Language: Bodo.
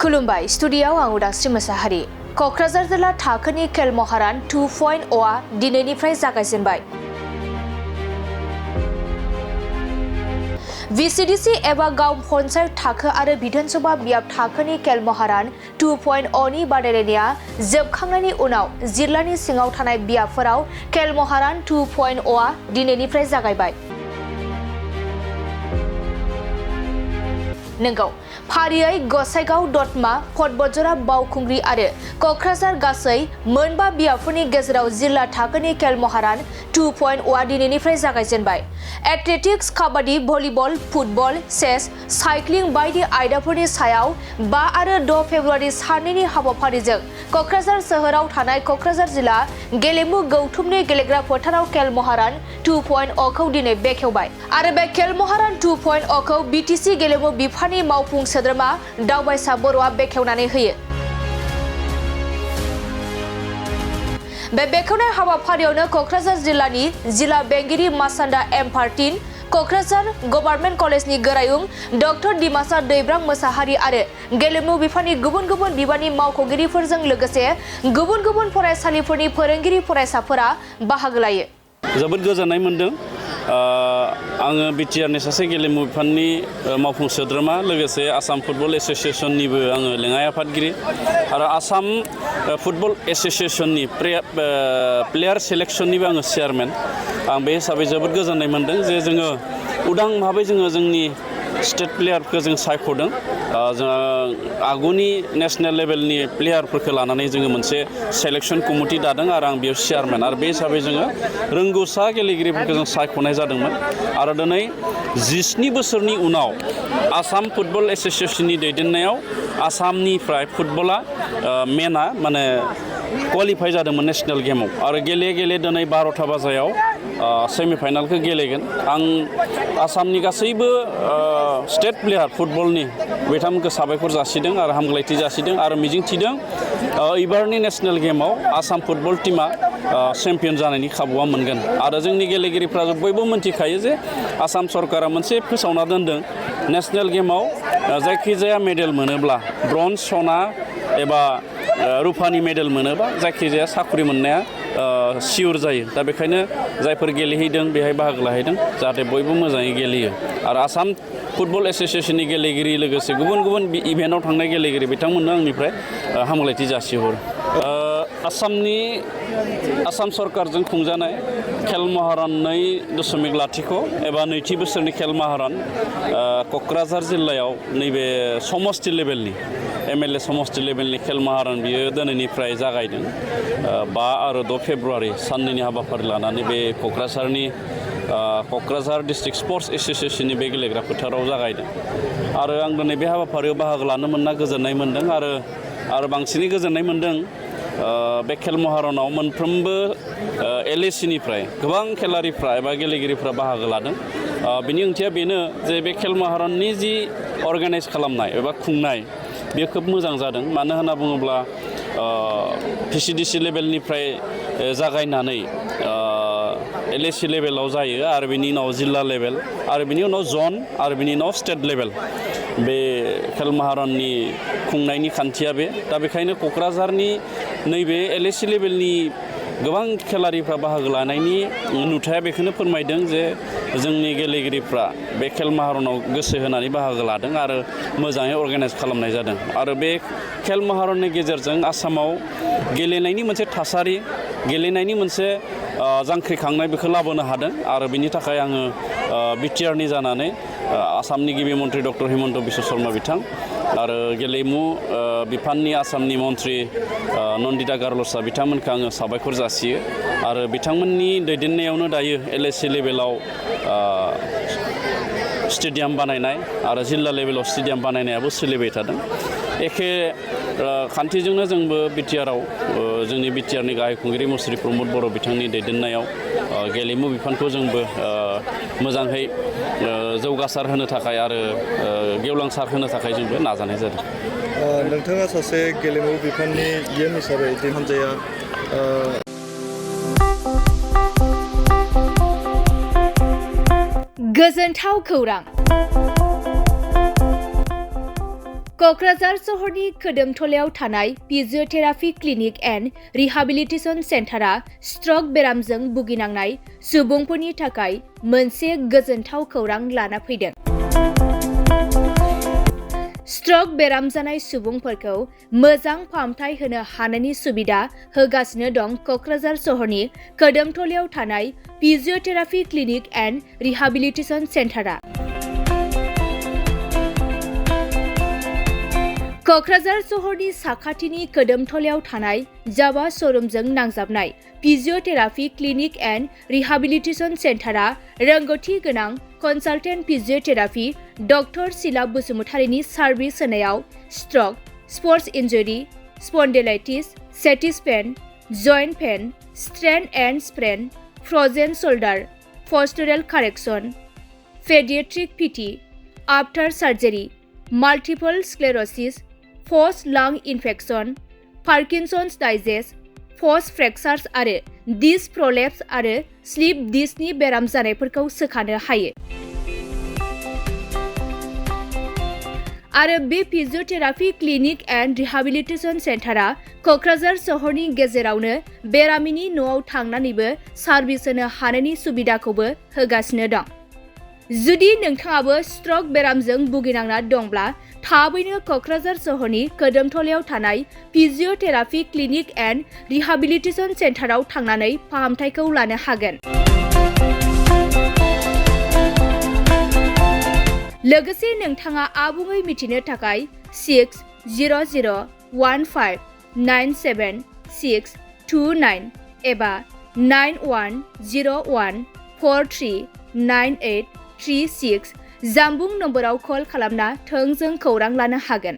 खुलुमबाय स्टुडियाव आं उदांस्रि मोसाहारि क'क्राझार जिल्ला थाखोनि खेल महारान 2.0आ दिनैनिफ्राय जागायजेनबाय। VCDC एबा गाव पन्चायत थाखो आरो विधानसभा बियाब थाखोनि खेल महारान 2.0 नि बादायलायनाया जोबखांनायनि उनाव जिल्लानि सिङाव थानाय बियाबफोराव खेल महारान 2.0आ दिनैनिफ्राय जागायबाय। नंगौ फारियै गसाइगाव दतमा फटबजरा बावखुंग्रि आरो क'क्राझार गासै मोनबा बियाबफोरनि गेजेराव जिल्ला थाखोनि खेल महारान 2.0आ दिनैनिफ्राय जागायजेनबाय। एथलेटिक्स काबादि भलिबल फुटबल चेस साइक्लिं बायदि आयदाफोरनि सायाव 5 आरो 6 फेब्रुवारि सानैनि हाबाफारिजों क'क्राझार सोहोराव थानाय क'क्राझार जिल्ला गेलेमु गौथुमनि गेलेग्रा फोथाराव खेल महारान 2.0 खौ दिनै बेखेवबाय आरो बे खेल महारान 2.0 खौ BTC गेलेमु बिफाननि मावफुं सोद्रोमा दावबायसा बर'आ बेखेवनानै होयो। बे बेखेवनाय हाबाफारियावनो क'क्राझार जिल्लानि जिल्ला बेंगिरि मासान्दा एम पार्टिन, क'क्राझार गभर्नमेन्ट कलेजनि गोरायुं डक्टर दिमासा दैब्रां मोसाहारि आरो गेलेमु बिफाननि गुबुन गुबुन बिबाननि मावख'गिरिफोरजों लोगोसे गुबुन गुबुन फरायसालिफोरनि फोरोंगिरि फरायसाफोरा बाहागो लायो। जोबोद गोजोननाय मोनदों। आङो बिटिआरनि सासे गेलेमु बिफाननि मावफुं सोद्रोमा लोगोसे आसाम फुटबल एस'सिएशननिबो आङो लेङाइ आफादगिरि आरो आसाम फुटबल एस'सिएशननि प्लेयार सेलेक्शननिबो आङो चेयारमेन। आं बे हिसाबै जोबोद गोजोननाय मोनदों जे जोङो उदां भाबै जोङो जोंनि स्टेट प्लेयारफोरखौ जों सायख'दों। जोङो आगुनि नेसनेल लेभेलनि प्लेयारफोरखौ लानानै जोङो मोनसे सेलेक्शन कमिटि दादों आरो आं बेयाव चेयारमेन आरो बे हिसाबै जोङो रोंगौसा गेलेगिरिफोरखौ जों सायख'नाय जादोंमोन आरो दिनै 17 बोसोरनि उनाव आसाम फुटबल एस'सिएशननि दैदेननायाव आसामनिफ्राय फुटबला मेना माने क्वालिफाइ जादोंमोन नेसनेल गेमाव आरो गेले गेले दिनै 12टा बाजायाव सेमिफाइनालखौ गेलेगोन। आं आसामनि गासैबो स्टेट प्लेयार फुटबलनि बिथांमोनखौ साबायखर जासिदों आरो हामग्लायथि जासिदों आरो मिजिंथिदों एबारनि नेसनेल गेमाव आसाम फुटबल टीमा चेम्पियन जानायनि खाबुआ मोनगोन आरो जोंनि गेलेगिरिफ्रा बयबो मिन्थिखायो जे आसाम सरकारा मोनसे फोसावना दोनदों नेसनेल गेमाव जायखिजाया मेडेल मोनोब्ला ब्रन्ज सना एबा रुफानि मेडेल मोनोबा जायखिजाया साख्रि मोननाया सियर जायो। दा बेखायनो जायफोर गेलेहैदों बेहाय बाहागो लाहैदों जाहाथे बयबो मोजाङै गेलेयो आरो आसाम फुटबल एस'सिएशननि गेलेगिरि लोगोसे गुबुन गुबुन इभेन्टआव थांनाय गेलेगिरि बिथांमोननो आंनिफ्राय हामलायथि जासिहरो। आसाम सरकारजों खुंजानाय खेल महारान 2.0 एबा नैथि बोसोरनि खेल महारान क'क्राझार जिल्लायाव नैबे समष्टि लेभेलनि MLA समष्टि लेभेलनि खेल महारान बियो दिनैनिफ्राय जागायदों। 5 आरो 6 फेब्रुवारि साननैनि हाबाफारि लानानै बे क'क्राझार डिस्ट्रिक्ट स्पर्ट्स एस'सिएशननि बे गेलेग्रा फोथाराव जागायदों आरो आं दिनै बे हाबाफारियाव बाहागो लानो मोनना गोजोननाय मोनदों आरो बांसिनै गोजोननाय मोनदों बे खेल महारानाव मोनफ्रोमबो LACनिफ्राय गोबां खेलारिफ्रा एबा गेलेगिरिफ्रा बाहागो लादों। बिनि ओंथिया बेनो जे बे खेल महाराननि जि अर्गानाइज खालामनाय एबा खुंनाय बेयो खोब मोजां जादों। मानो होनना बुङोब्ला VCDC लेभेलनिफ्राय जागायनानै LAC लेभेलाव जायो आरो बिनि उनाव जिल्ला लेभेल आरो बिनि उनाव जन आरो बिनि उनाव स्टेट लेभेल बे खेल महाराननि खुंनायनि खान्थिया बे। दा बेखायनो क'क्राझारनि नैबे LAC लेभेलनि गोबां खेलारिफ्रा बाहागो लानायनि नुथाया बेखौनो फोरमायदों जे जोंनि गेलेगिरिफ्रा बे खेल महारानाव गोसो होनानै बाहागो लादों आरो मोजाङै अर्गानाइज खालामनाय जादों आरो बे खेल महाराननि गेजेरजों आसामाव गेलेनायनि मोनसे थासारि गेलेनायनि मोनसे जांख्रिखांनाय बेखौ लाबोनो हादों आरो बिनि थाखाय आङो बिटिआरनि जानानै आसामनि गिबि मन्त्रि डक्टर हिमन्त बिश्व शर्मा बिथां आरो गेलेमु बिफाननि आसामनि मन्त्रि नन्दिता गारलसा बिथांमोनखौ आङो साबायखर जासियो आरो बिथांमोननि दैदेननायावनो दायो LAC लेभेलाव स्टेडियाम बानायनाय आरो जिल्ला लेभेलाव स्टेडियाम बानायनायाबो सोलिबाय थादों। एखे खान्थिजोंनो जोंबो बिटिआराव जोंनि बिटिआरनि गाहाय खुंगिरि मुस्रि प्रमद बर' बिथांनि दैदेननायाव गेलेमु बिफानखौ जोंबो मोजाङै जौगासार होनो थाखाय आरो गेवलांसार होनो थाखाय जोंबो नाजानाय जादों। नोंथाङा सासे गेलेमु बिफाननि इयुन हिसाबै हानजाया गोजोनथाव खौरां क'क्राझार सहरनि खोदोमथलायाव थानाय physiotherapy clinic and rehabilitation सेन्टारा struck बेरामजों भुगिनांनाय सुबुंफोरनि थाखाय मोनसे गोजोनथाव खौरां लाना फैदों। स्ट्रक बेराम जानाय सुबुंफोरखौ मोजां फाहामथाय होनो हानायनि सुबिदा होगासिनो दं क'क्राझार सहरनि खोदोमथलायाव थानाय फिजिअथेरापि क्लिनिक एन्ड रिहाबिलिटेसन सेन्टारा। क'क्राझार सहरनि साखाथिनि खोदोमथलायाव थानाय जावा श'रुमजों नांजाबनाय फिजिअथेरापि क्लिनिक एन्ड रिहाबिलिटेसन सेन्टारा रोंगौथि गोनां कनसालटेन्ट फिजिअथेरापि डक्टर सिला बसुमतारीनि सार्भिस होनायाव stroke, sports injury, spondylitis, sciatica pain, joint pain, strain and sprain, frozen shoulder, postural correction, paediatric PT, after surgery, multiple sclerosis, post lung infection, Parkinson's disease, post fractures आरो डिस्क प्रलेप्स आरो स्लिप डिस्कनि बेराम जानायफोरखौ सोखानो हायो। आरो बे फिजिअथेरापि क्लिनिक एन्ड रिहाबिलिटेसन सेन्टारा क'क्राझार सहरनि गेजेरावनो बेरामिनि न'आव थांनानैबो सार्भिस होनो हानायनि सुबिदाखौबो होगासिनो दं। जुदि नोंथाङाबो स्ट्रक बेरामजों भुगिनांना दंब्ला थाबैनो क'क्राझार सहरनि खोदोमथलायाव थानाय फिजिअथेरापि क्लिनिक एन्ड रिहाबिलिटेसन सेन्टाराव थांनानै फाहामथायखौ लानो हागोन। लोगोसे नोंथाङा आबुङै मिथिनो थाखाय 6001597629 एबा 9101439836 जानबुं नम्बराव कल खालामना थोंजों खौरां लानो हागोन।